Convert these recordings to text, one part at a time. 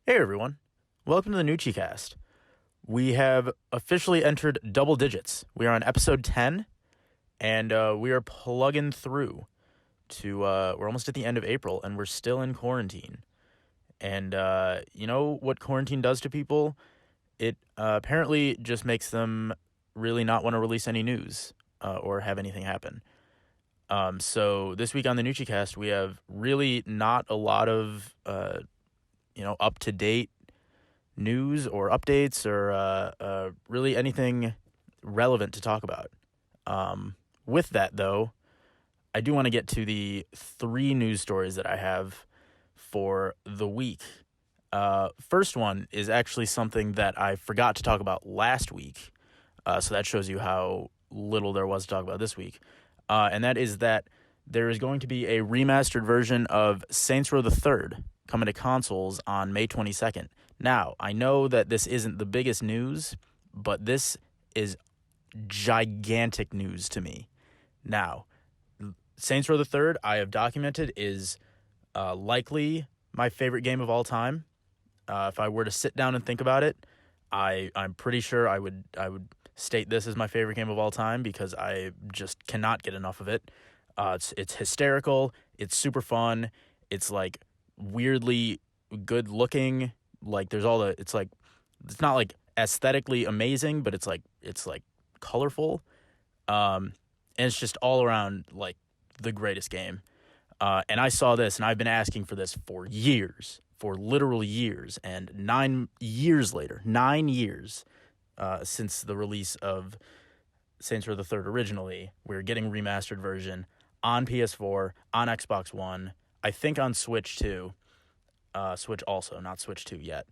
Hey everyone, welcome to the NoochieCast. We have officially entered double digits. We are on episode 10, and we are plugging through to, we're almost at the end of April, and we're still in quarantine. And you know what quarantine does to people? It apparently just makes them really not want to release any news or have anything happen. So this week on the NoochieCast, we have really not a lot of, up-to-date news or updates or really anything relevant to talk about. With that, though, I do want to get to the three news stories that I have for the week. First one is actually something that I forgot to talk about last week, so that shows you how little there was to talk about this week. And that is that there is going to be a remastered version of Saints Row the Third coming to consoles on May 22nd. Now, I know that this isn't the biggest news, but this is gigantic news to me. Now, Saints Row the Third, I have documented, is likely my favorite game of all time. If I were to sit down and think about it, I'm pretty sure I would state this as my favorite game of all time because I just cannot get enough of it. It's hysterical. It's super fun. It's like weirdly good looking. Like there's all the. It's not like aesthetically amazing, but it's like colorful. And it's just all around like the greatest game. And I saw this, and I've been asking for this for years, for literal years, and 9 years later, 9 years since the release of Saints Row the Third originally, we're getting a remastered version on PS4, on Xbox One, I think on Switch too. Switch also, not Switch 2 yet.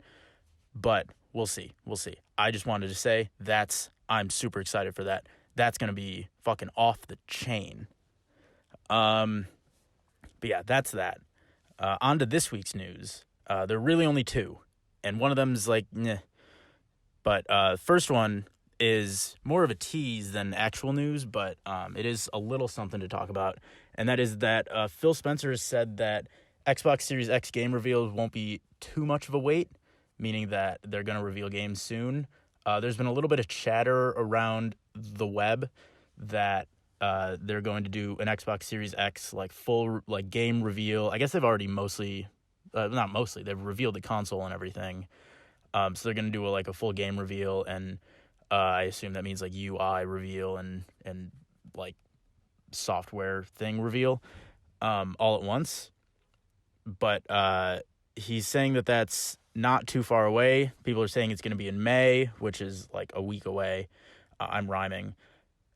But we'll see. I just wanted to say I'm super excited for that. That's going to be fucking off the chain. But yeah, that's that. On to this week's news. There are really only two, and one of them is like, meh. But first one is more of a tease than actual news, but it is a little something to talk about, and that is that Phil Spencer has said that Xbox Series X game reveals won't be too much of a wait, meaning that they're going to reveal games soon. There's been a little bit of chatter around the web that they're going to do an Xbox Series X full game reveal. I guess they've already not mostly, they've revealed the console and everything. So they're going to do a full game reveal, and I assume that means UI reveal and software thing reveal all at once. But he's saying that that's not too far away. People are saying it's going to be in May, which is a week away. I'm rhyming.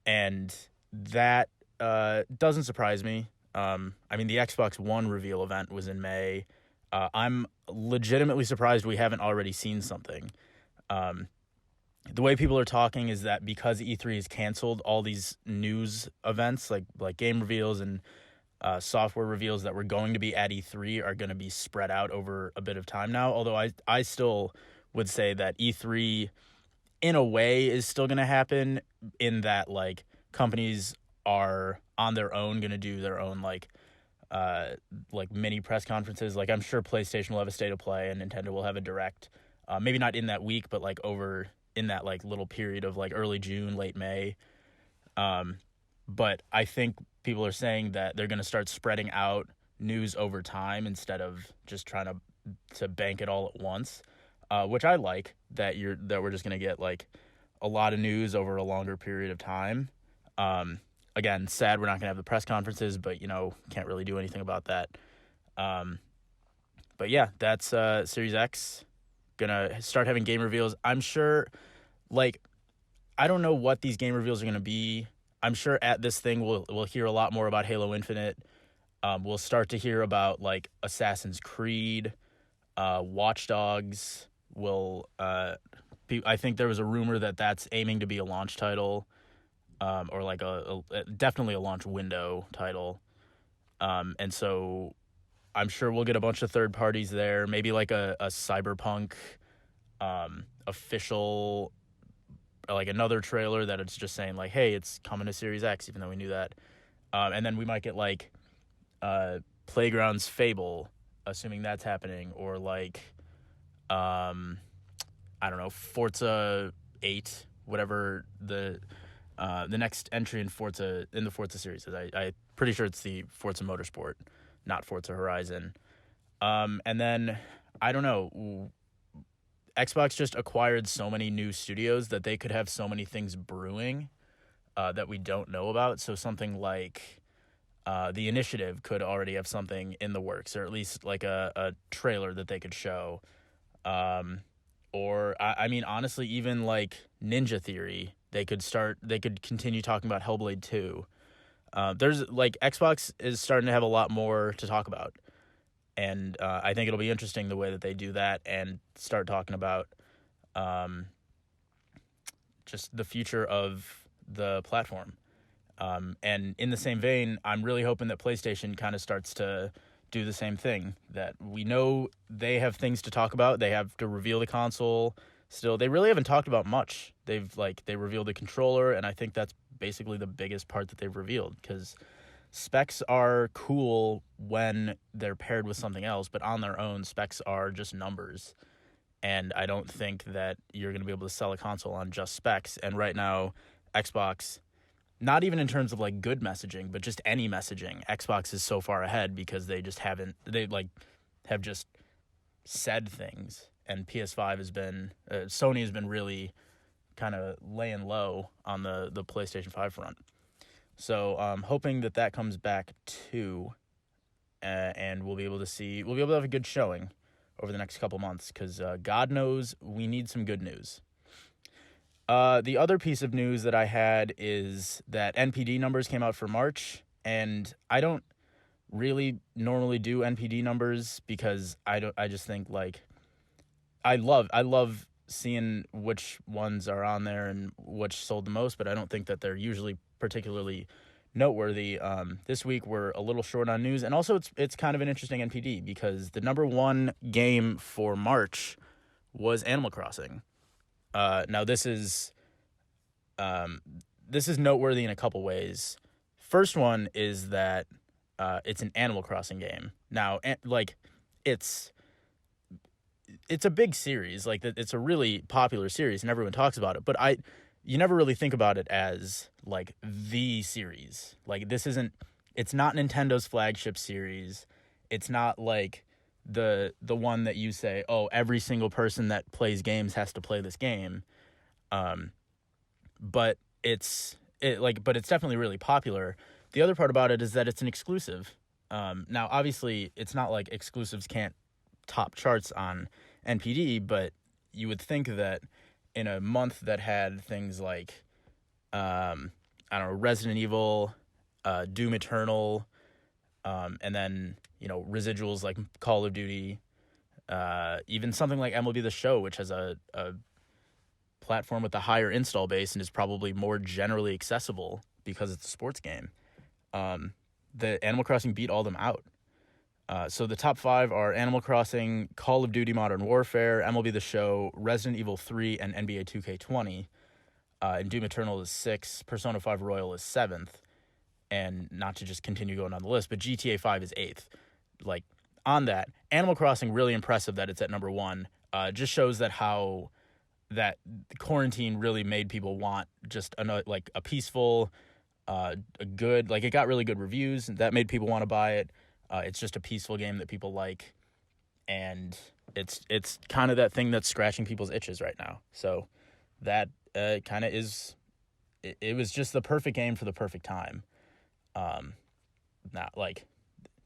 And that doesn't surprise me. The Xbox One reveal event was in May. I'm legitimately surprised we haven't already seen something. The way people are talking is that because E3 is canceled, all these news events like game reveals and software reveals that were going to be at E3 are going to be spread out over a bit of time now. Although I still would say that E3 in a way is still going to happen in that companies are on their own going to do their own mini press conferences. I'm sure PlayStation will have a state of play and Nintendo will have a direct, maybe not in that week, but over in that little period of early June, late May. But I think people are saying that they're going to start spreading out news over time instead of just trying to bank it all at once, which I like that we're just going to get a lot of news over a longer period of time. Again, sad we're not going to have the press conferences, but can't really do anything about that. But yeah, that's Series X gonna start having game reveals. I'm sure I don't know what these game reveals are going to be. I'm sure at this thing we'll hear a lot more about Halo Infinite. We'll start to hear about Assassin's Creed, Watch Dogs. I think there was a rumor that that's aiming to be a launch title, or definitely a launch window title. And so I'm sure we'll get a bunch of third parties there. Maybe a Cyberpunk official. Another trailer that it's just saying hey, it's coming to Series X, even though we knew that. And then we might get Playground's Fable, assuming that's happening, or I don't know, Forza 8, whatever the next entry in the Forza series is. I pretty sure it's the Forza Motorsport, not Forza Horizon. And then I don't know, Xbox just acquired so many new studios that they could have so many things brewing that we don't know about. So something like the Initiative could already have something in the works, or at least like a trailer that they could show. Or I mean, honestly, even like Ninja Theory, they could continue talking about Hellblade 2. There's like Xbox is starting to have a lot more to talk about. And I think it'll be interesting the way that they do that and start talking about just the future of the platform. And in the same vein, I'm really hoping that PlayStation kind of starts to do the same thing, that we know they have things to talk about. They have to reveal the console still. They really haven't talked about much. They revealed the controller, and I think that's basically the biggest part that they've revealed, because specs are cool when they're paired with something else, but on their own, specs are just numbers. And I don't think that you're going to be able to sell a console on just specs. And right now, Xbox, not even in terms of like good messaging, but just any messaging, Xbox is so far ahead because they have just said things. And PS5 has been, Sony has been really kind of laying low on the PlayStation 5 front. So hoping that comes back too, and we'll be able to have a good showing over the next couple months, because God knows we need some good news. The other piece of news that I had is that NPD numbers came out for March, and I don't really normally do NPD numbers because I just think like I love seeing which ones are on there and which sold the most, but I don't think that they're usually particularly noteworthy. This week we're a little short on news, and also it's kind of an interesting NPD because the number one game for March was Animal Crossing. Now this is noteworthy in a couple ways. First one is that it's an Animal Crossing game. Now, it's a big series. Like, it's a really popular series, and everyone talks about it. But you never really think about it as like the series. Like, it's not Nintendo's flagship series. It's not like the one that you say, oh, every single person that plays games has to play this game. But it's definitely really popular. The other part about it is that it's an exclusive. Now, obviously, it's not like exclusives can't top charts on NPD, but you would think that in a month that had things like, I don't know, Resident Evil, Doom Eternal, and then, residuals like Call of Duty, even something like MLB The Show, which has a platform with a higher install base and is probably more generally accessible because it's a sports game. The Animal Crossing beat all them out. So the top 5 are Animal Crossing, Call of Duty Modern Warfare, MLB The Show, Resident Evil 3, and NBA 2K20. And Doom Eternal is 6th, Persona 5 Royal is 7th, and not to just continue going on the list, but GTA 5 is 8th. Like, on that, Animal Crossing, really impressive that it's at number 1. Just shows that that quarantine really made people want just a peaceful, a good, like, it got really good reviews, and that made people want to buy it. It's just a peaceful game that people like, and it's kind of that thing that's scratching people's itches right now. So that kind of is, it was just the perfect game for the perfect time. Not like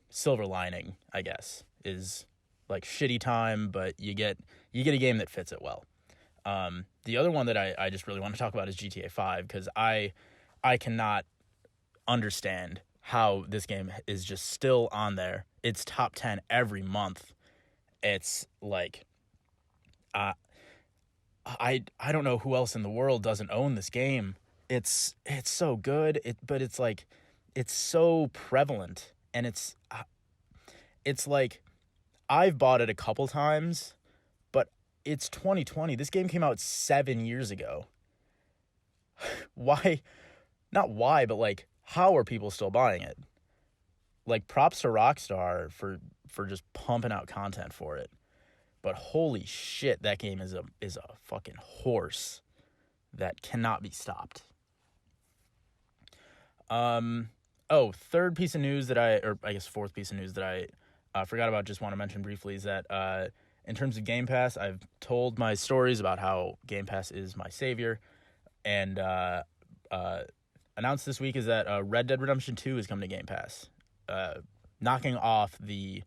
silver lining, I guess, is like shitty time, but you get a game that fits it well. The other one that I just really want to talk about is GTA 5, because I cannot understand how this game is just still on there. It's top 10 every month. It's like, I don't know who else in the world doesn't own this game. It's so good. But it's like, it's so prevalent, and it's like, I've bought it a couple times, but it's 2020. This game came out 7 years ago. Why? Not why, but like, how are people still buying it? Like, props to Rockstar for just pumping out content for it. but holy shit, that game is a fucking horse that cannot be stopped. Third piece of news fourth piece of news that I forgot about, just want to mention briefly, is that in terms of Game Pass, I've told my stories about how Game Pass is my savior, and announced this week is that Red Dead Redemption 2 is coming to Game Pass, knocking off the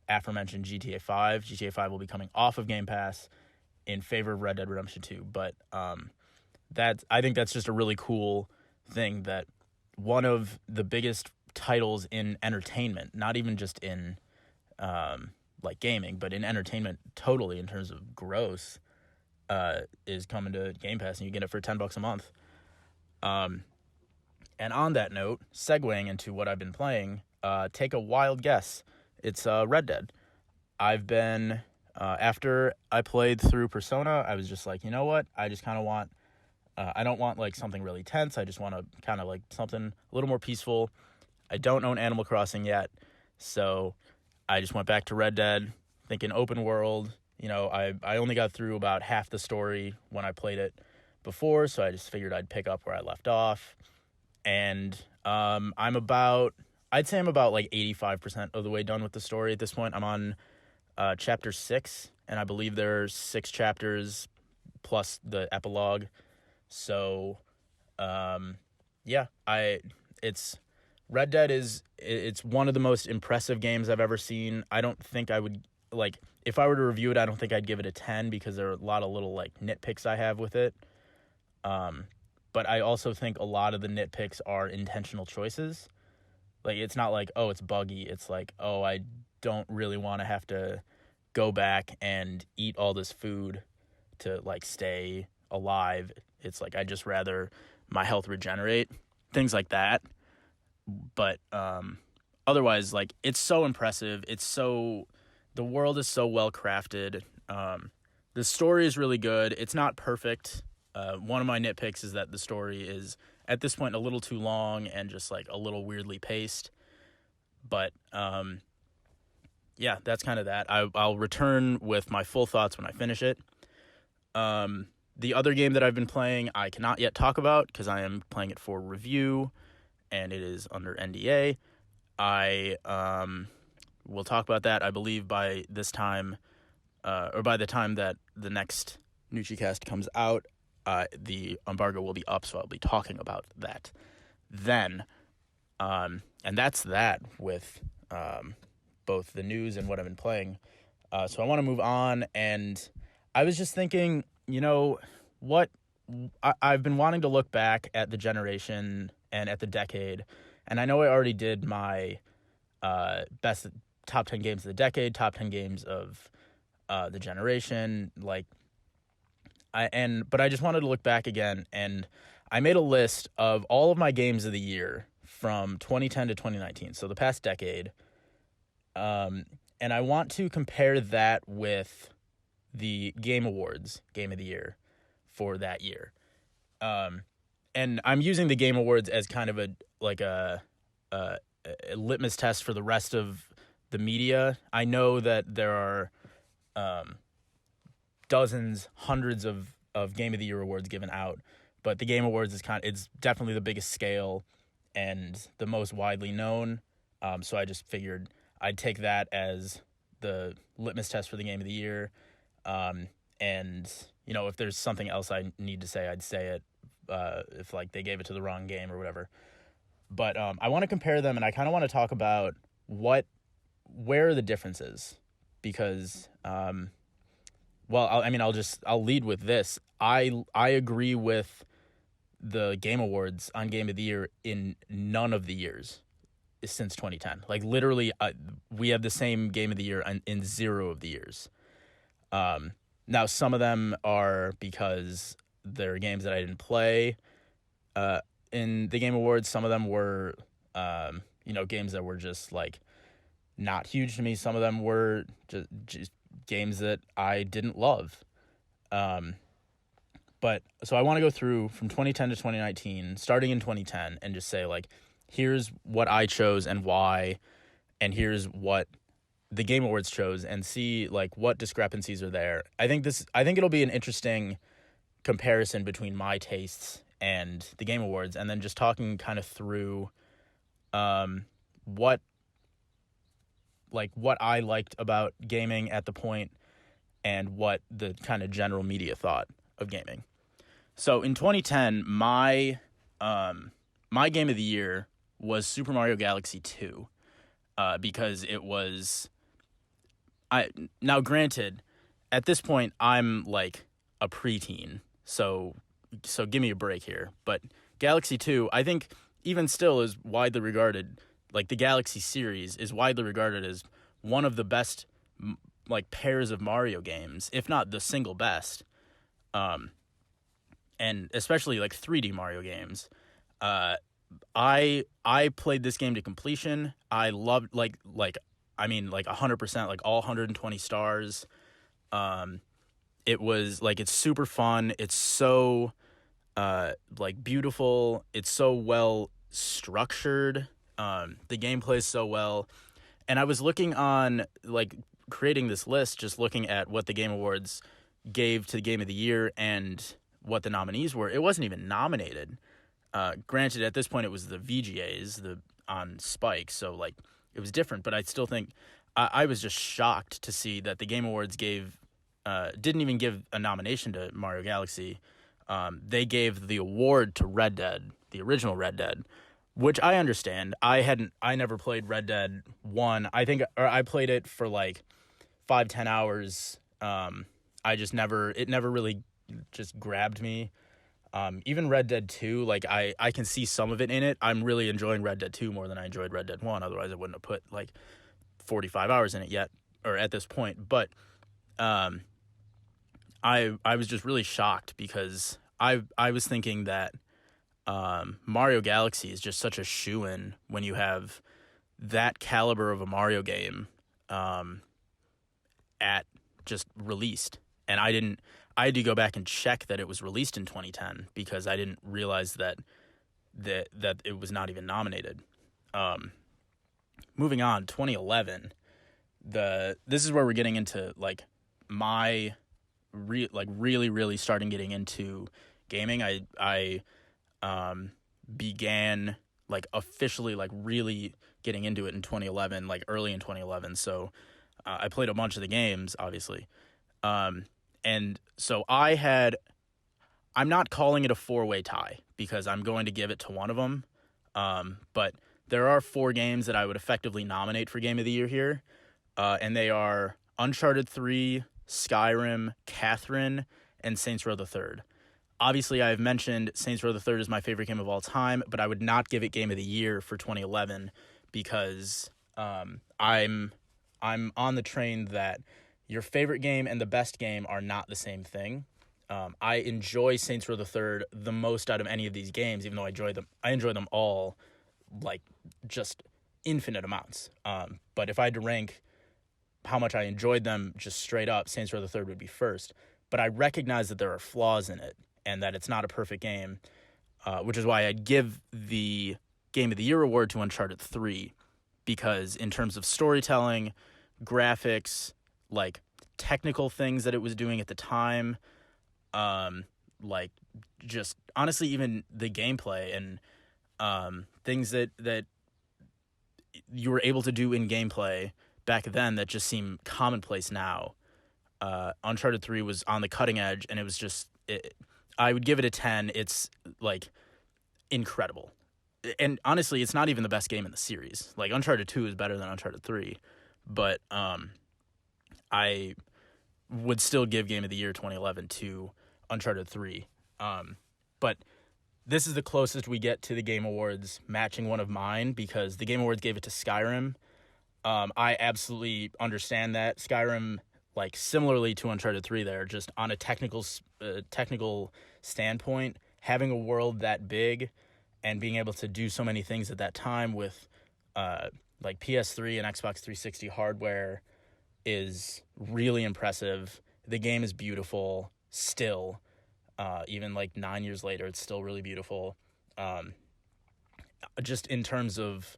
aforementioned GTA 5. GTA 5 will be coming off of Game Pass in favor of Red Dead Redemption 2, but I think that's just a really cool thing, that one of the biggest titles in entertainment, not even just in like gaming, but in entertainment totally in terms of gross, is coming to Game Pass, and you get it for $10 a month. And on that note, segueing into what I've been playing, take a wild guess. It's Red Dead. I've been, after I played through Persona, I was just like, you know what? I just kind of want, I don't want like something really tense. I just want to kind of like something a little more peaceful. I don't own Animal Crossing yet, so I just went back to Red Dead, thinking open world. You know, I only got through about half the story when I played it before, so I just figured I'd pick up where I left off. And I'd say I'm about like 85% of the way done with the story at this point. I'm on chapter 6, and I believe there's 6 chapters plus the epilogue. So, Red Dead it's one of the most impressive games I've ever seen. I don't think I would, like, if I were to review it, I don't think I'd give it a 10 because there are a lot of little, like, nitpicks I have with it. But I also think a lot of the nitpicks are intentional choices. Like, it's not like, oh, it's buggy. It's like, oh, I don't really want to have to go back and eat all this food to, like, stay alive. It's like, I'd just rather my health regenerate. Things like that. But otherwise, like, it's so impressive. The world is so well crafted. The story is really good. It's not perfect. One of my nitpicks is that the story is, at this point, a little too long and just, like, a little weirdly paced. But, that's kind of that. I'll return with my full thoughts when I finish it. The other game that I've been playing, I cannot yet talk about because I am playing it for review, and it is under NDA. I will talk about that, I believe, by this time, or by the time that the next NoochieCast comes out. The embargo will be up, so I'll be talking about that then. And that's that with both the news and what I've been playing. So I want to move on, and I was just thinking, you know, what I've been wanting to look back at the generation and at the decade, and I know I already did my best top 10 games of the decade, top 10 games of the generation, like, but I just wanted to look back again, and I made a list of all of my games of the year from 2010 to 2019, so the past decade, and I want to compare that with the Game Awards Game of the Year for that year. And I'm using the Game Awards as kind of a litmus test for the rest of the media. I know that there are dozens, hundreds of Game of the Year awards given out, but the Game Awards it's definitely the biggest scale and the most widely known. So I just figured I'd take that as the litmus test for the Game of the Year. And, you know, if there's something else I need to say, I'd say it, if, like, they gave it to the wrong game or whatever. But I want to compare them, and I kind of want to talk about where are the differences, because, I'll lead with this. I agree with the Game Awards on Game of the Year in none of the years since 2010. Like, literally, we have the same Game of the Year in 0 of the years. Now, some of them are because they're games that I didn't play in the Game Awards. Some of them were, games that were just, like, not huge to me. Some of them were just games that I didn't love. But so I want to go through from 2010 to 2019, starting in 2010, and just say, like, here's what I chose and why, and here's what the Game Awards shows and see like what discrepancies are there. I think it'll be an interesting comparison between my tastes and the Game Awards, and then just talking kind of through what I liked about gaming at the point and what the kind of general media thought of gaming. So in 2010, my game of the year was Super Mario Galaxy 2, because it was. Now granted, at this point I'm like a preteen, so give me a break here. But Galaxy 2, I think even still is widely regarded, like the Galaxy series is widely regarded as one of the best like pairs of Mario games, if not the single best. And especially like 3D Mario games. I played this game to completion. I loved like 100%, like all 120 stars. It was like, it's super fun. It's so like beautiful. It's so well structured. The game plays so well. And I was looking on like creating this list, just looking at what the Game Awards gave to the Game of the Year and what the nominees were. It wasn't even nominated. Granted, at this point it was the VGAs on Spike, so like it was different. But I still think I was just shocked to see that the Game Awards didn't even give a nomination to Mario Galaxy. They gave the award to Red Dead, the original Red Dead, which I understand. I never played Red Dead 1. I played it for like 5-10 hours. It never really just grabbed me. Even Red Dead 2, like I can see some of it in it. I'm really enjoying Red Dead 2 more than I enjoyed Red Dead 1. Otherwise I wouldn't have put like 45 hours in it yet, or at this point. But I was just really shocked because I was thinking that Mario Galaxy is just such a shoo-in when you have that caliber of a Mario game at just released. And I had to go back and check that it was released in 2010 because I didn't realize that it was not even nominated. Moving on, 2011, this is where we're getting into like my really starting getting into gaming. I began like officially like really getting into it in 2011, like early in 2011. So I played a bunch of the games, obviously. And so I'm not calling it a 4-way tie because I'm going to give it to one of them. But there are 4 games that I would effectively nominate for Game of the Year here. And they are Uncharted 3, Skyrim, Catherine, and Saints Row the Third. Obviously, I've mentioned Saints Row the Third is my favorite game of all time, but I would not give it Game of the Year for 2011 because I'm on the train that your favorite game and the best game are not the same thing. I enjoy Saints Row the Third the most out of any of these games, even though I enjoy them all like just infinite amounts. But if I had to rank how much I enjoyed them just straight up, Saints Row the Third would be first. But I recognize that there are flaws in it and that it's not a perfect game, which is why I'd give the Game of the Year award to Uncharted 3, because in terms of storytelling, graphics, like technical things that it was doing at the time, like just honestly even the gameplay and things that you were able to do in gameplay back then that just seem commonplace now. Uncharted 3 was on the cutting edge, and it was just I would give it a 10. It's like incredible. And honestly, it's not even the best game in the series. Like Uncharted 2 is better than Uncharted 3, but I would still give Game of the Year 2011 to Uncharted 3. But this is the closest we get to the Game Awards matching one of mine, because the Game Awards gave it to Skyrim. I absolutely understand that. Skyrim, like similarly to Uncharted 3 there, just on a technical standpoint, having a world that big and being able to do so many things at that time with like PS3 and Xbox 360 hardware is really impressive. The game is beautiful still. Even like 9 years later, it's still really beautiful. Just in terms of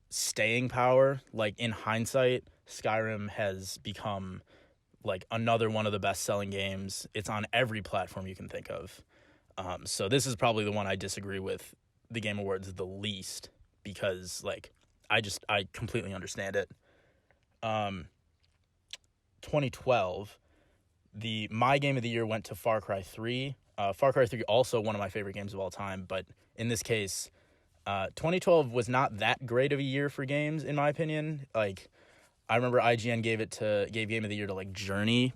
staying power, like in hindsight, Skyrim has become like another one of the best-selling games. It's on every platform you can think of. So this is probably the one I disagree with the Game Awards the least, because like I completely understand it. 2012, my game of the year went to Far Cry 3. Far Cry 3 also one of my favorite games of all time, but in this case, 2012 was not that great of a year for games in my opinion. Like, I remember IGN gave Game of the Year to like Journey.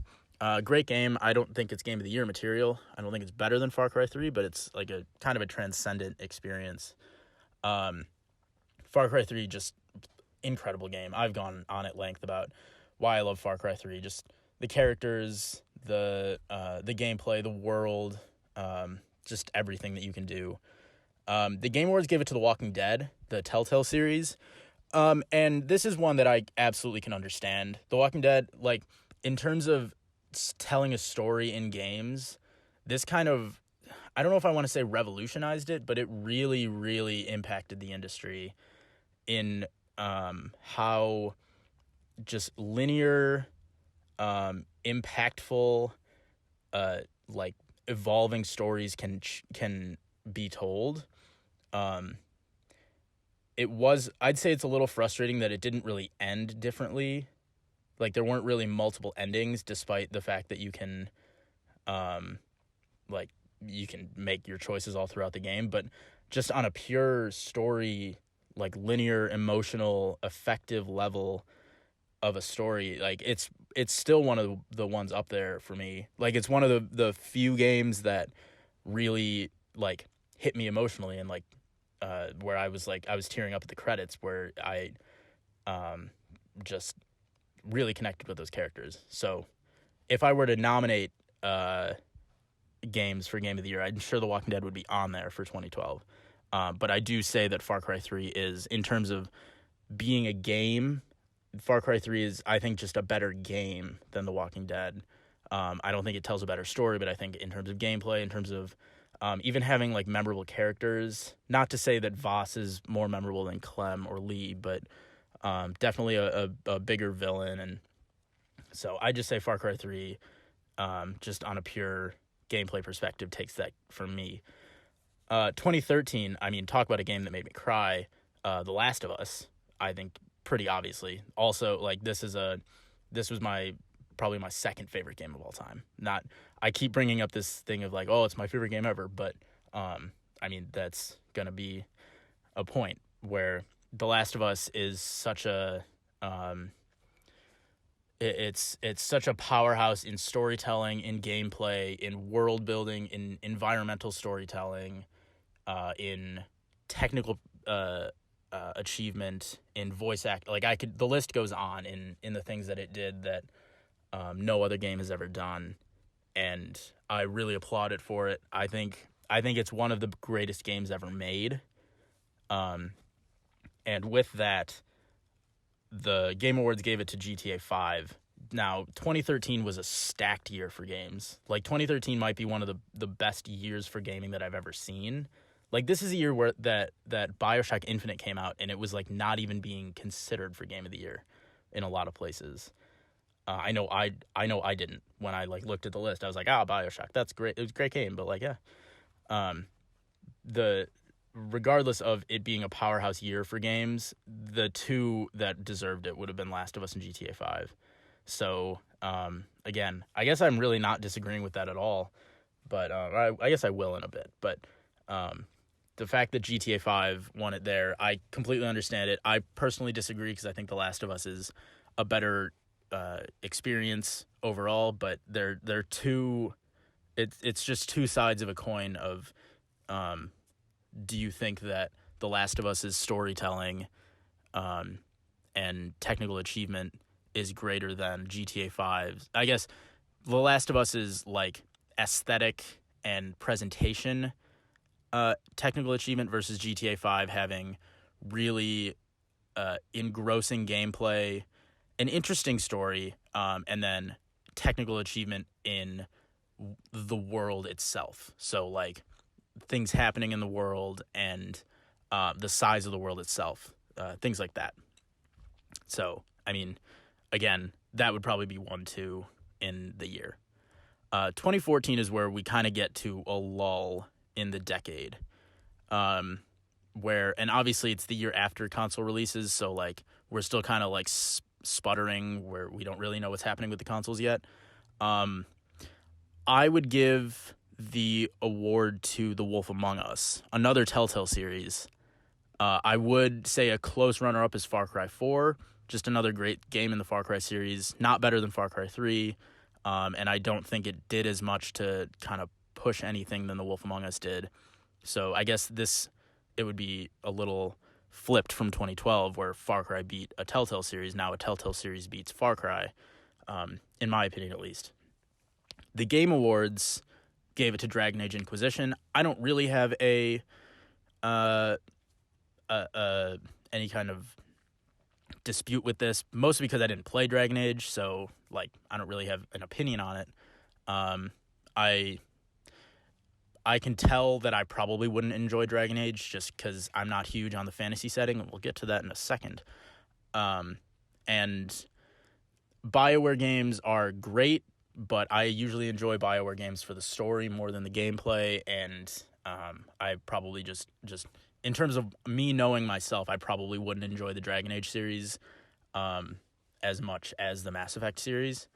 Great game. I don't think it's Game of the Year material. I don't think it's better than Far Cry 3, but it's like a kind of a transcendent experience. Far Cry 3, just incredible game. I've gone on at length about why I love Far Cry 3. Just the characters, the gameplay, the world, just everything that you can do. The Game Awards gave it to The Walking Dead, the Telltale series. And this is one that I absolutely can understand. The Walking Dead, like, in terms of telling a story in games, this kind of, I don't know if I want to say revolutionized it, but it really, really impacted the industry in how just linear, impactful, like, evolving stories can be told. I'd say it's a little frustrating that it didn't really end differently. Like, there weren't really multiple endings, despite the fact that you can make your choices all throughout the game. But just on a pure story, like linear, emotional, effective level of a story, like it's still one of the ones up there for me. Like, it's one of the few games that really like hit me emotionally, and like where I was tearing up at the credits, where I just really connected with those characters. So if I were to nominate games for Game of the Year, I'm sure The Walking Dead would be on there for 2012. But I do say that Far Cry 3 is, in terms of being a game, Far Cry 3 is, I think, just a better game than The Walking Dead. I don't think it tells a better story, but I think in terms of gameplay, in terms of even having like memorable characters, not to say that Voss is more memorable than Clem or Lee, but definitely a bigger villain. And so I just say Far Cry 3, just on a pure gameplay perspective, takes that from me. 2013, I mean, talk about a game that made me cry. The Last of Us, I think, pretty obviously. Also, like, this was probably my second favorite game of all time. I keep bringing up this thing of like, oh, it's my favorite game ever, but I mean, that's gonna be a point where The Last of Us is such a it's such a powerhouse in storytelling, in gameplay, in world building, in environmental storytelling, in technical achievement, in voice act. Like, the list goes on in the things that it did that no other game has ever done, and I really applaud it for it. I think it's one of the greatest games ever made. And with that, the Game Awards gave it to GTA 5. Now, 2013 was a stacked year for games. Like, 2013 might be one of the best years for gaming that I've ever seen. Like, this is a year where that BioShock Infinite came out, and it was like not even being considered for Game of the Year in a lot of places. I know I didn't. When I like looked at the list, I was like, BioShock, that's great. It was a great game, but like, yeah. Regardless of it being a powerhouse year for games, the two that deserved it would have been Last of Us and GTA 5. So, again, I guess I'm really not disagreeing with that at all, but I guess I will in a bit. But the fact that GTA 5 won it there, I completely understand it. I personally disagree, because I think The Last of Us is a better experience overall, but they're two. It's just two sides of a coin of, do you think that The Last of Us's storytelling and technical achievement is greater than GTA 5's? I guess The Last of Us is like aesthetic and presentation technical achievement, versus GTA 5 having really engrossing gameplay, an interesting story, and then technical achievement in the world itself. So, like, things happening in the world and the size of the world itself, things like that. So, I mean, again, that would probably be 1-2 in the year. 2014 is where we kind of get to a lull in the decade, where, and obviously it's the year after console releases, so like we're still kind of like sputtering, where we don't really know what's happening with the consoles yet. I would give the award to The Wolf Among Us, another Telltale series. I would say a close runner-up is Far Cry 4, just another great game in the Far Cry series, not better than Far Cry 3, and I don't think it did as much to kind of push anything than The Wolf Among Us did. So I guess it would be a little flipped from 2012, where Far Cry beat a Telltale series. Now a Telltale series beats Far Cry, in my opinion at least. The Game Awards gave it to Dragon Age Inquisition. I don't really have any kind of dispute with this, mostly because I didn't play Dragon Age, so like I don't really have an opinion on it. I can tell that I probably wouldn't enjoy Dragon Age just because I'm not huge on the fantasy setting, and we'll get to that in a second. And BioWare games are great, but I usually enjoy BioWare games for the story more than the gameplay, and I probably just in terms of me knowing myself, I probably wouldn't enjoy the Dragon Age series as much as the Mass Effect series.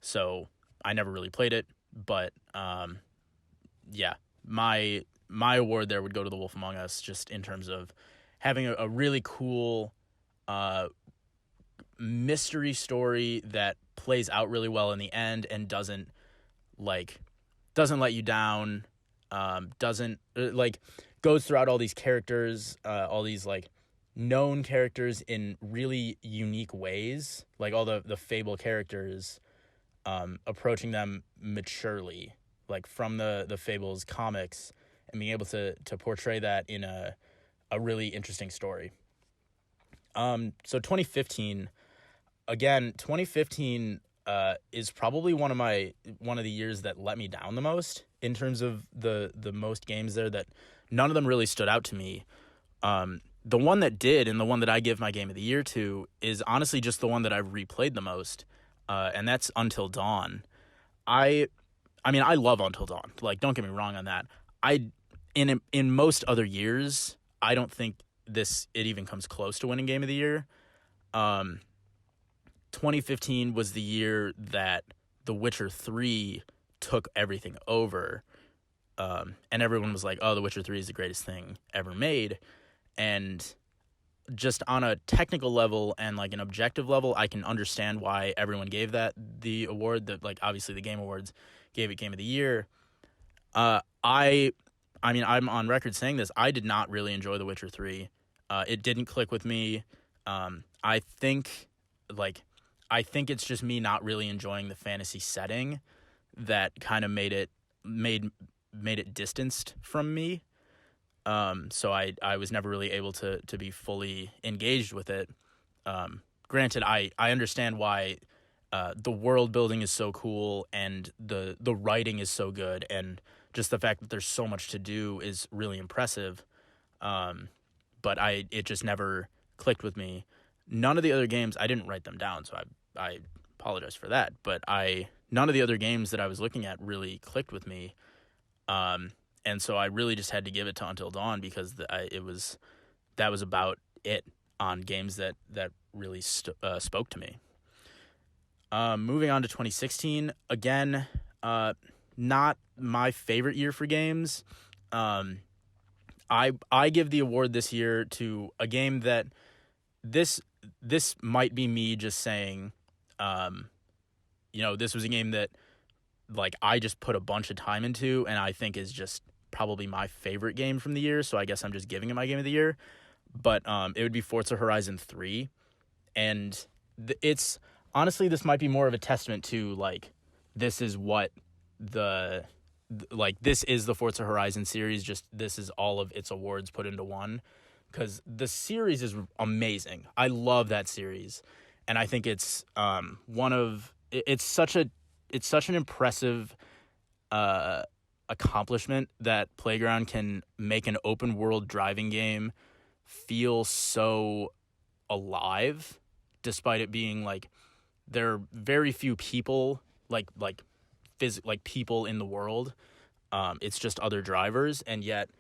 So I never really played it, but yeah, my award there would go to The Wolf Among Us, just in terms of having a really cool mystery story that plays out really well in the end and doesn't let you down, goes throughout all these characters, all these like known characters in really unique ways, like all the Fable characters, approaching them maturely, like from the Fables comics, and being able to portray that in a really interesting story. So 2015, again, 2015 is probably one of the years that let me down the most in terms of the most games there, that none of them really stood out to me. The one that did, and the one that I give my game of the year to, is honestly just the one that I've replayed the most, and that's Until Dawn. I mean, I love Until Dawn. Like, don't get me wrong on that. In most other years, I don't think it even comes close to winning Game of the Year. 2015 was the year that The Witcher 3 took everything over, and everyone was like, oh, The Witcher 3 is the greatest thing ever made. And just on a technical level and like an objective level, I can understand why everyone gave that the award. That, like, obviously the Game Awards gave it Game of the Year. I mean, I'm on record saying this. I did not really enjoy The Witcher 3. It didn't click with me. I think it's just me not really enjoying the fantasy setting that kind of made it distanced from me. So I was never really able to be fully engaged with it. Granted, I understand why the world building is so cool and the writing is so good, and just the fact that there's so much to do is really impressive. But it just never clicked with me. None of the other games, I didn't write them down, so I apologize for that. But none of the other games that I was looking at really clicked with me. And so I really just had to give it to Until Dawn, because that was about it on games that really spoke to me. Moving on to 2016, again, not my favorite year for games. I give the award this year to a game that this might be me just saying, this was a game that, like, I just put a bunch of time into, and I think is just probably my favorite game from the year, so I guess I'm just giving it my game of the year. But it would be Forza Horizon 3, and it's honestly, this might be more of a testament to, like, this is the Forza Horizon series, just this is all of its awards put into one, because the series is amazing. I love that series, and I think it's it's such an impressive accomplishment that Playground can make an open world driving game feel so alive, despite it being like there are very few people like people in the world. It's just other drivers, and yet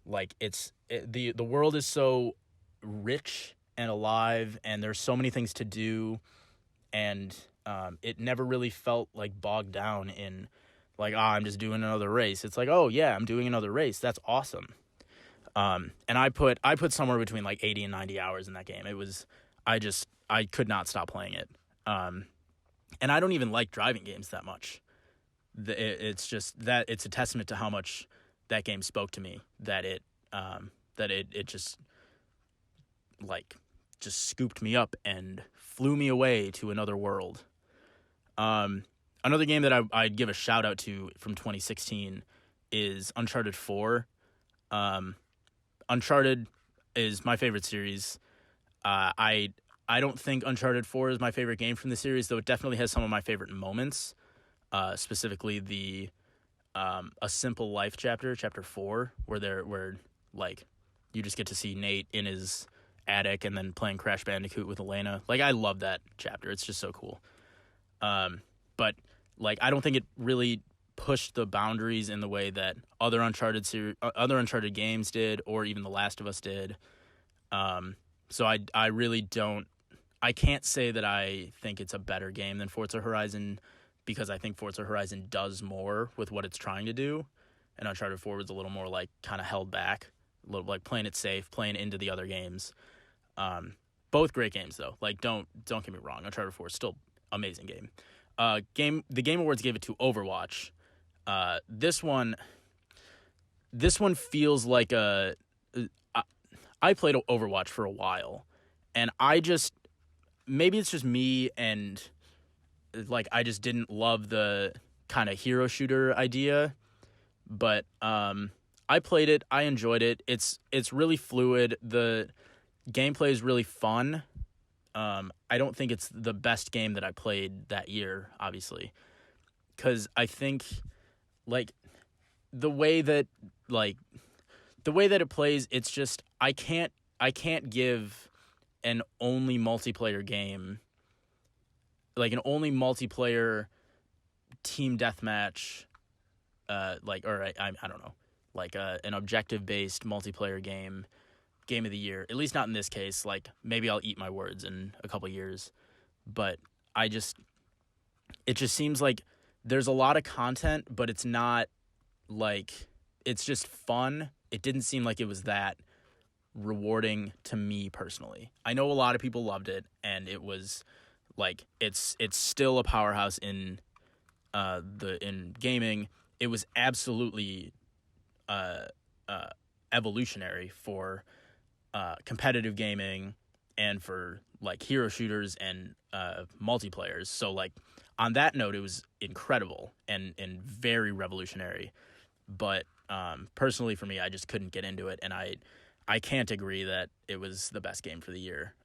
like the world is so rich and alive, and there's so many things to do, and it never really felt like bogged down in like, I'm just doing another race. It's like, oh yeah, I'm doing another race. That's awesome. And I put somewhere between like 80 and 90 hours in that game. It was, I could not stop playing it. And I don't even like driving games that much. It's just that it's a testament to how much that game spoke to me, that it just like just scooped me up and flew me away to another world. Another game that I'd give a shout out to from 2016 is Uncharted 4. Uncharted is my favorite series. I don't think Uncharted 4 is my favorite game from the series, though it definitely has some of my favorite moments. Specifically the A Simple Life chapter 4, where like you just get to see Nate in his attic and then playing Crash Bandicoot with Elena. Like, I love that chapter. It's just so cool. But like, I don't think it really pushed the boundaries in the way that other Uncharted games did, or even The Last of Us did. So I really don't. I can't say that I think it's a better game than Forza Horizon, because I think Forza Horizon does more with what it's trying to do, and Uncharted 4 was a little more like kind of held back, a little like playing it safe, playing into the other games. Both great games though. Like, don't get me wrong, Uncharted 4 is still amazing game. The Game Awards gave it to Overwatch. This one feels like I played Overwatch for a while, and maybe it's just me, and like I just didn't love the kind of hero shooter idea, but I played it, I enjoyed it. It's really fluid. The gameplay is really fun. I don't think it's the best game that I played that year, obviously, because I think like the way that it plays, it's just I can't give an only multiplayer game, like an only multiplayer team deathmatch, I don't know, like an objective based multiplayer game of the year. At least not in this case. Like, maybe I'll eat my words in a couple years, but it just seems like there's a lot of content, but it's not like, it's just fun. It didn't seem like it was that rewarding to me personally. I know a lot of people loved it, and it was like, it's still a powerhouse in gaming. It was absolutely evolutionary for competitive gaming and for like hero shooters and multiplayers. So like, on that note, it was incredible and very revolutionary. But personally for me, I just couldn't get into it, and I can't agree that it was the best game for the year.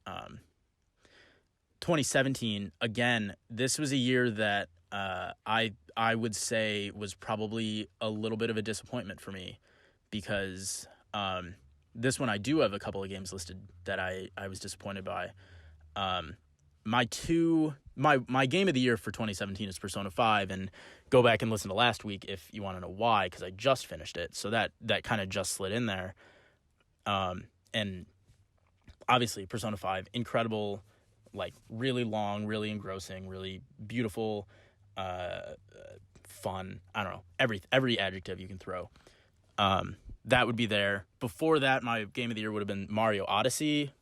2017, again, this was a year that I would say was probably a little bit of a disappointment for me, because this one I do have a couple of games listed that I was disappointed by. My game of the year for 2017 is Persona 5, and go back and listen to last week if you want to know why, because I just finished it, so that kind of just slid in there. And obviously Persona 5, incredible, like really long, really engrossing, really beautiful, fun. I don't know, every adjective you can throw. That would be there. Before that, my game of the year would have been Mario Odyssey,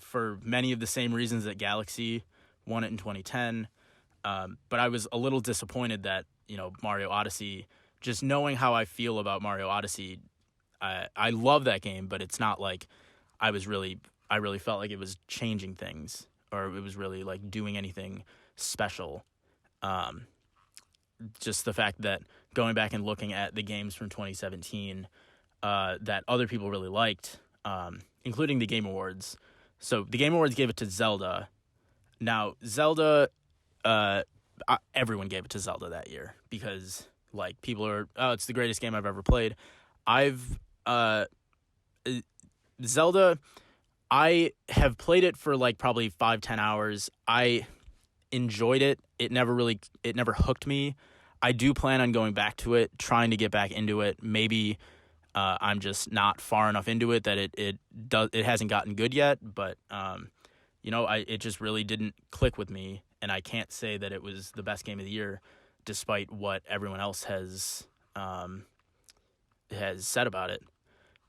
for many of the same reasons that Galaxy won it in 2010. But I was a little disappointed that, Mario Odyssey, just knowing how I feel about Mario Odyssey, I love that game, but it's not like I really felt like it was changing things, or it was really like doing anything special. Just the fact that going back and looking at the games from 2017 that other people really liked, including the Game Awards. So the Game Awards gave it to Zelda. Now, Zelda, everyone gave it to Zelda that year, because like people are, it's the greatest game I've ever played. Zelda, I have played it for like probably 5-10 hours. enjoyed it. It never hooked me. I do plan on going back to it, trying to get back into it. Maybe I'm just not far enough into it that it hasn't gotten good yet. But it just really didn't click with me, and I can't say that it was the best game of the year, despite what everyone else has said about it.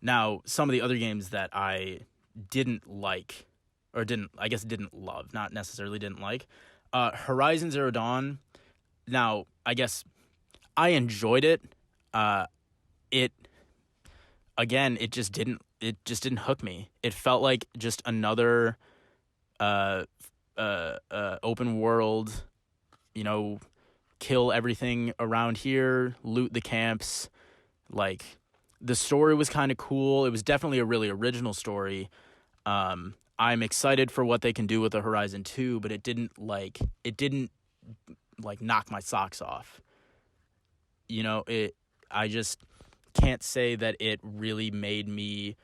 Now, some of the other games that I didn't like, or didn't love, not necessarily didn't like, Horizon Zero Dawn. Now, I guess I enjoyed it. It just didn't hook me. It felt like just another open world, kill everything around here, loot the camps. Like, the story was kind of cool. It was definitely a really original story. I'm excited for what they can do with the Horizon 2, but it didn't knock my socks off. I just can't say that it really made me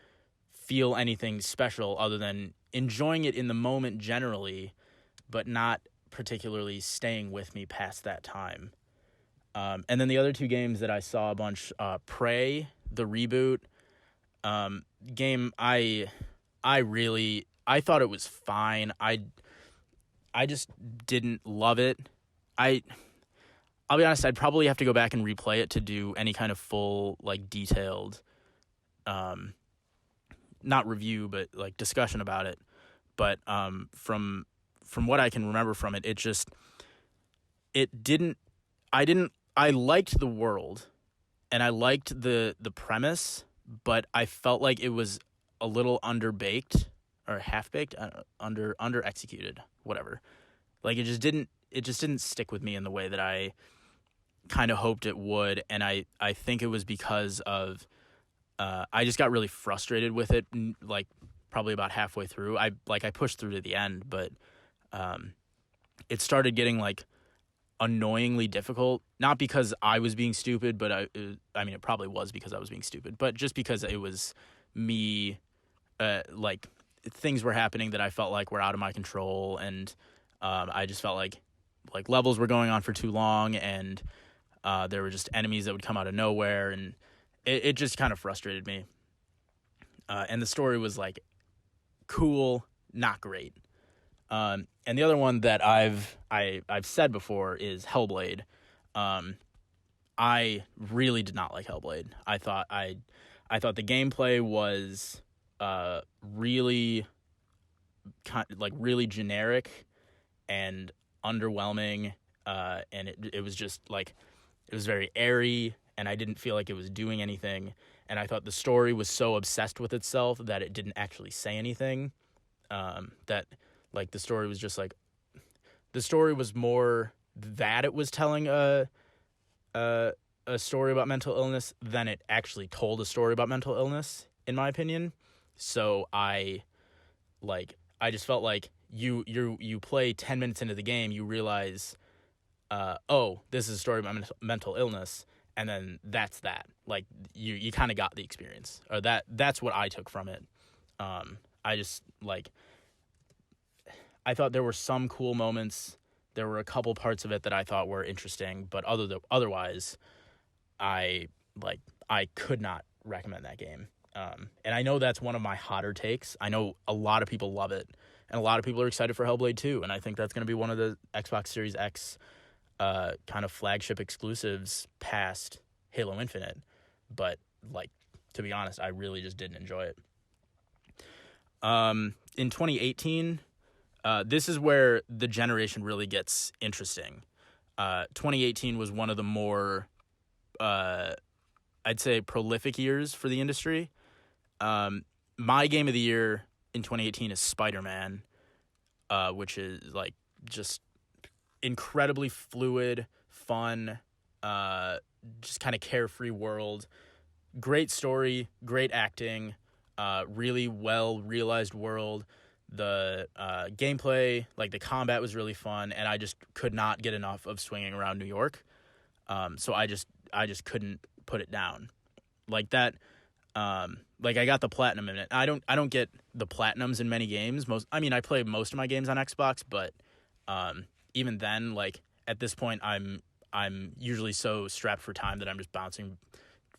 feel anything special other than enjoying it in the moment generally, but not particularly staying with me past that time. And then the other two games that I saw a bunch, Prey, the reboot game, I thought it was fine. I just didn't love it. I'll be honest, I'd probably have to go back and replay it to do any kind of full, detailed, not review, but discussion about it. But from what I can remember from it, I liked the world and I liked the premise, but I felt like it was a little underbaked or half-baked, under executed, whatever. It just didn't stick with me in the way that I kind of hoped it would, and I think it was because of I just got really frustrated with it, probably about halfway through. I pushed through to the end, but it started getting annoyingly difficult, not because I was being stupid, but it probably was because I was being stupid, but just because it was me, things were happening that I felt like were out of my control, and I just felt like levels were going on for too long, and there were just enemies that would come out of nowhere, and it just kind of frustrated me. And the story was cool, not great. And the other one that I've said before is Hellblade. I really did not like Hellblade. I thought the gameplay was really really generic and underwhelming, and it was just it was very airy, and I didn't feel like it was doing anything, and I thought the story was so obsessed with itself that it didn't actually say anything, that the story was just the story was more that it was telling a story about mental illness than it actually told a story about mental illness, in my opinion. So I just felt like you play 10 minutes into the game, you realize, this is a story about mental illness, and then that's that. You kind of got the experience, or that's what I took from it. I just I thought there were some cool moments. There were a couple parts of it that I thought were interesting, but otherwise, I could not recommend that game. And I know that's one of my hotter takes. I know a lot of people love it, and a lot of people are excited for Hellblade 2, and I think that's going to be one of the Xbox Series X kind of flagship exclusives past Halo Infinite. But, to be honest, I really just didn't enjoy it. In 2018, this is where the generation really gets interesting. 2018 was one of the more, I'd say, prolific years for the industry. My game of the year in 2018 is Spider-Man, which is just incredibly fluid, fun, just kind of carefree world. Great story, great acting, really well realized world. The gameplay, the combat was really fun, and I just could not get enough of swinging around New York. So I just couldn't put it down. That, I got the platinum in it. I don't get the platinums in many games. I play most of my games on Xbox, but even then, like at this point, I'm usually so strapped for time that I'm just bouncing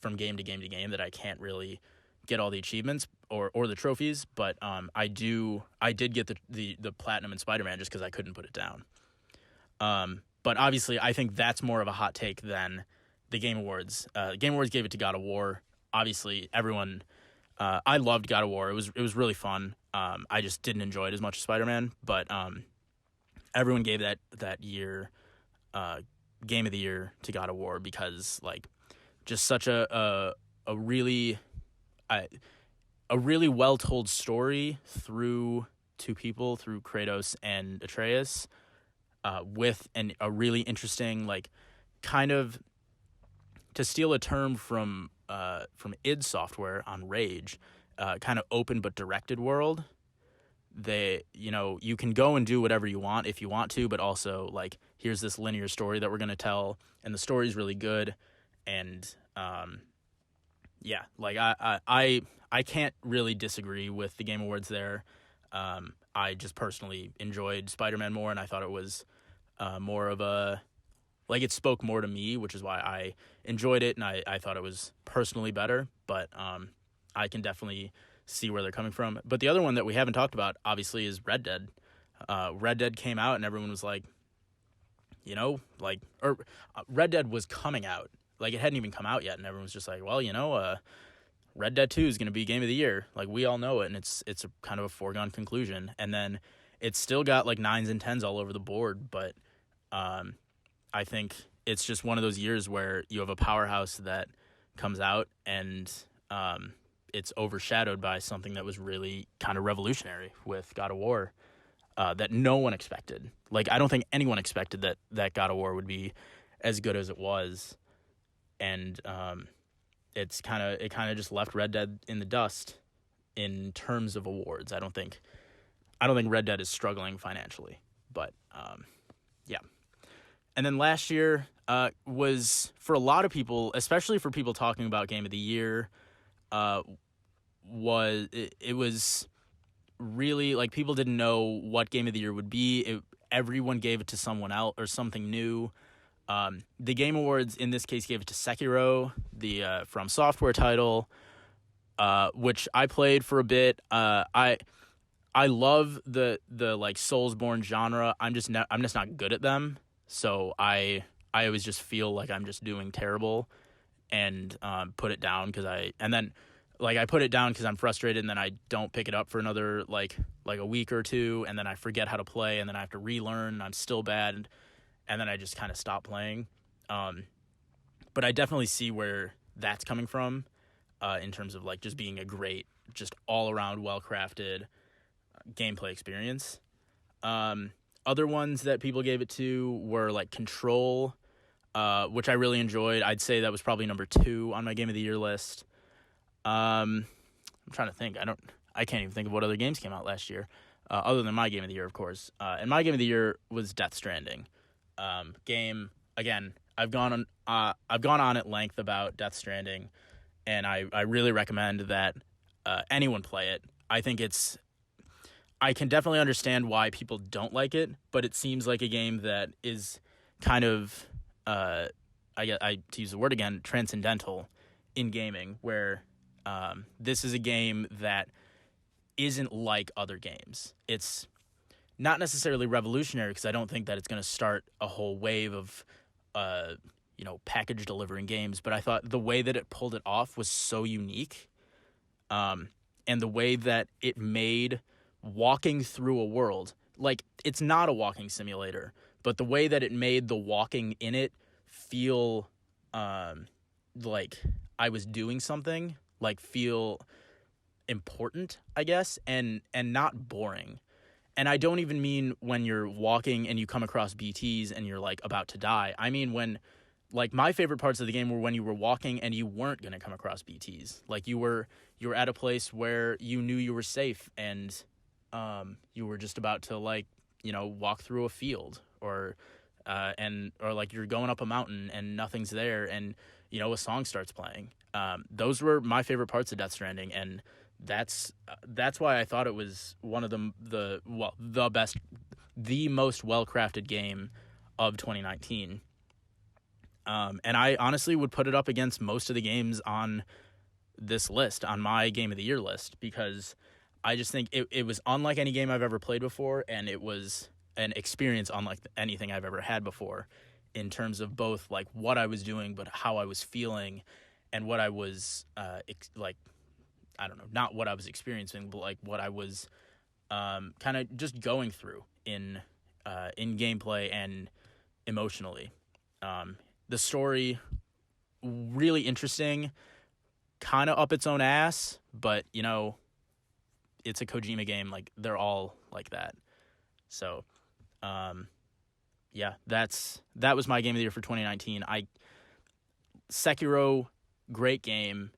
from game to game to game that I can't really get all the achievements or the trophies. But I did get the platinum in Spider-Man just because I couldn't put it down. But obviously, I think that's more of a hot take than the Game Awards. Game Awards gave it to God of War. Obviously, everyone. I loved God of War. It was really fun. I just didn't enjoy it as much as Spider-Man. But everyone gave that year Game of the Year to God of War because like just such a really well told story through two people, through Kratos and Atreus. With a really interesting, like, kind of, to steal a term from id Software on Rage, kind of open but directed world. You can go and do whatever you want if you want to, but also, like, here's this linear story that we're going to tell, and the story's really good, and, yeah, like, I can't really disagree with the Game Awards there. I just personally enjoyed Spider-Man more, and I thought it was more of a, like, it spoke more to me, which is why I enjoyed it, and I thought it was personally better, but I can definitely see where they're coming from. But the other one that we haven't talked about, obviously, is Red Dead. Red Dead came out, and everyone was like, Red Dead was coming out. Like, it hadn't even come out yet, and everyone was just like, well, Red Dead 2 is going to be Game of the Year. Like, we all know it, and it's a kind of a foregone conclusion. And then it's still got, like, 9s and 10s all over the board, but I think it's just one of those years where you have a powerhouse that comes out, and it's overshadowed by something that was really kind of revolutionary with God of War that no one expected. Like, I don't think anyone expected that God of War would be as good as it was, and it kind of just left Red Dead in the dust in terms of awards. I don't think Red Dead is struggling financially, but yeah. And then last year was, for a lot of people, especially for people talking about Game of the Year, it was really, like, people didn't know what Game of the Year would be. Everyone gave it to someone else or something new. The Game Awards in this case gave it to Sekiro, the From Software title, which I played for a bit. I love the like Soulsborne genre. I'm just not good at them, so I always just feel like I'm just doing terrible, and put it down because I put it down because I'm frustrated, and then I don't pick it up for another like a week or two, and then I forget how to play, and then I have to relearn, and I'm still bad. And then I just kind of stop playing. But I definitely see where that's coming from in terms of, like, just being a great, just all-around, well-crafted gameplay experience. Other ones that people gave it to were, like, Control, which I really enjoyed. I'd say that was probably number 2 on my Game of the Year list. I'm trying to think. I can't even think of what other games came out last year, other than my Game of the Year, of course. And my Game of the Year was Death Stranding. Game, again, I've gone on at length about Death Stranding, and I really recommend that anyone play it. I can definitely understand why people don't like it, but it seems like a game that is kind of to use the word again, transcendental in gaming, where this is a game that isn't like other games. It's not necessarily revolutionary, because I don't think that it's going to start a whole wave of, package delivering games. But I thought the way that it pulled it off was so unique, and the way that it made walking through a world, like, it's not a walking simulator, but the way that it made the walking in it feel like I was doing something, like feel important, I guess, and not boring. And I don't even mean when you're walking and you come across BTs and you're, like, about to die. I mean when, like, my favorite parts of the game were when you were walking and you weren't going to come across BTs. Like, you were at a place where you knew you were safe, and you were just about to, like, walk through a field, or like you're going up a mountain and nothing's there, and, a song starts playing. Those were my favorite parts of Death Stranding, and that's why I thought it was one of the best the most well-crafted game of 2019. And I honestly would put it up against most of the games on this list, on my Game of the Year list, because I just think it was unlike any game I've ever played before, and it was an experience unlike anything I've ever had before in terms of both like what I was doing, but how I was feeling, and what I was like, I don't know, not what I was experiencing, but like what I was kind of just going through in gameplay and emotionally. The story, really interesting, kind of up its own ass, but, you know, it's a Kojima game. Like, they're all like that. So, yeah, that was my Game of the Year for 2019. Sekiro, great game.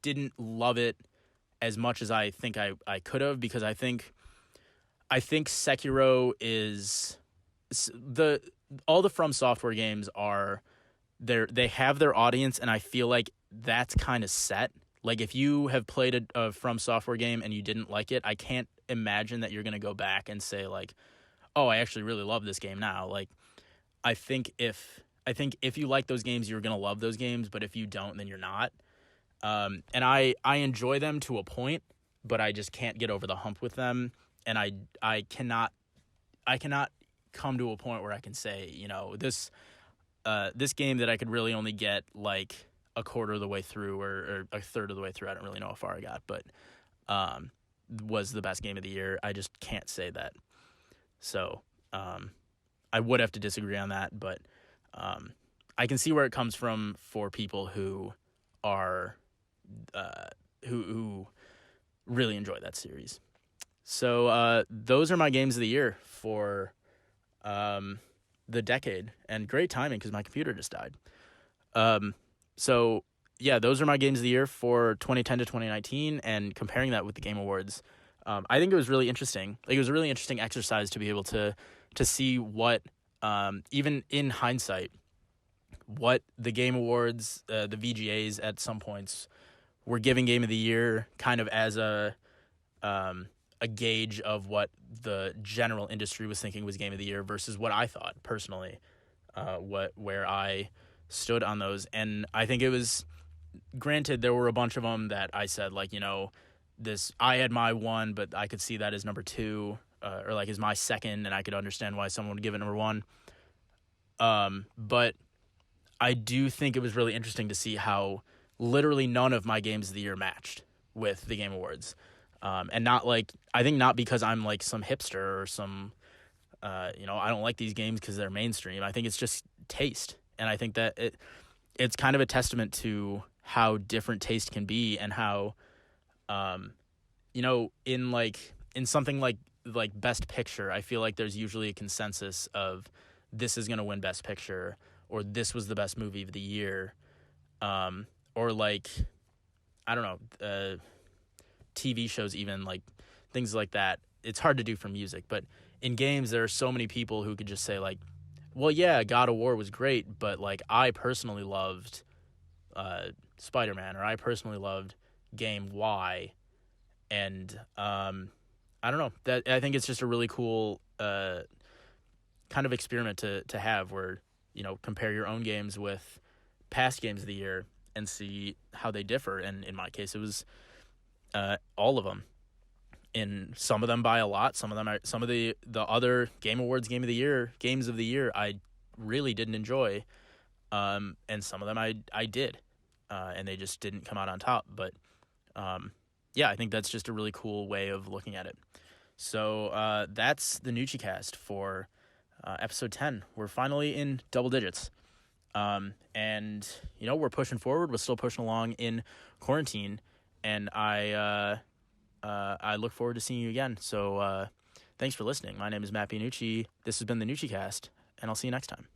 Didn't love it as much as I think I could have, because I think Sekiro is all the From Software games are they have their audience, and I feel like that's kind of set. Like, if you have played a From Software game and you didn't like it, I can't imagine that you're going to go back and say like, oh, I actually really love this game now. Like, I think if you like those games, you're going to love those games, but if you don't, then you're not. And I enjoy them to a point, but I just can't get over the hump with them, and I cannot come to a point where I can say, you know, this game that I could really only get like a quarter of the way through or a third of the way through, I don't really know how far I got, but was the best game of the year. I just can't say that. So I would have to disagree on that, but I can see where it comes from for people who are who really enjoy that series. So those are my games of the year for the decade, and great timing because my computer just died. So yeah, those are my games of the year for 2010 to 2019, and comparing that with the Game Awards, I think it was really interesting. Like, it was a really interesting exercise to be able to see what, even in hindsight, what the Game Awards, the VGAs at some points were giving Game of the Year kind of as a gauge of what the general industry was thinking was Game of the Year versus what I thought personally, where I stood on those. And I think it was, granted, there were a bunch of them that I said, like, you know, I had my one, but I could see that as number two, or like as my second, and I could understand why someone would give it number one. But I do think it was really interesting to see how literally none of my games of the year matched with the Game Awards. And not like, I think not because I'm like some hipster or some, you know, I don't like these games because they're mainstream. I think it's just taste. And I think that it's kind of a testament to how different taste can be, and how, you know, in something like Best Picture, I feel like there's usually a consensus of this is going to win Best Picture, or this was the best movie of the year. Or like, I don't know, TV shows, even like things like that. It's hard to do for music, but in games there are so many people who could just say like, well, yeah, God of War was great, but like I personally loved Spider-Man, or I personally loved game Y, and I don't know, that I think it's just a really cool kind of experiment to have, where, you know, compare your own games with past games of the year and see how they differ. And in my case, it was all of them. In some of them by a lot. Some of the other Game Awards games of the year I really didn't enjoy, and some of them I did, and they just didn't come out on top. But yeah, I think that's just a really cool way of looking at it. So that's the NoochieCast for episode 10. We're finally in double digits. And you know, we're pushing forward. We're still pushing along in quarantine, and I look forward to seeing you again. So thanks for listening. My name is Matt Nucci. This has been the NoochieCast, and I'll see you next time.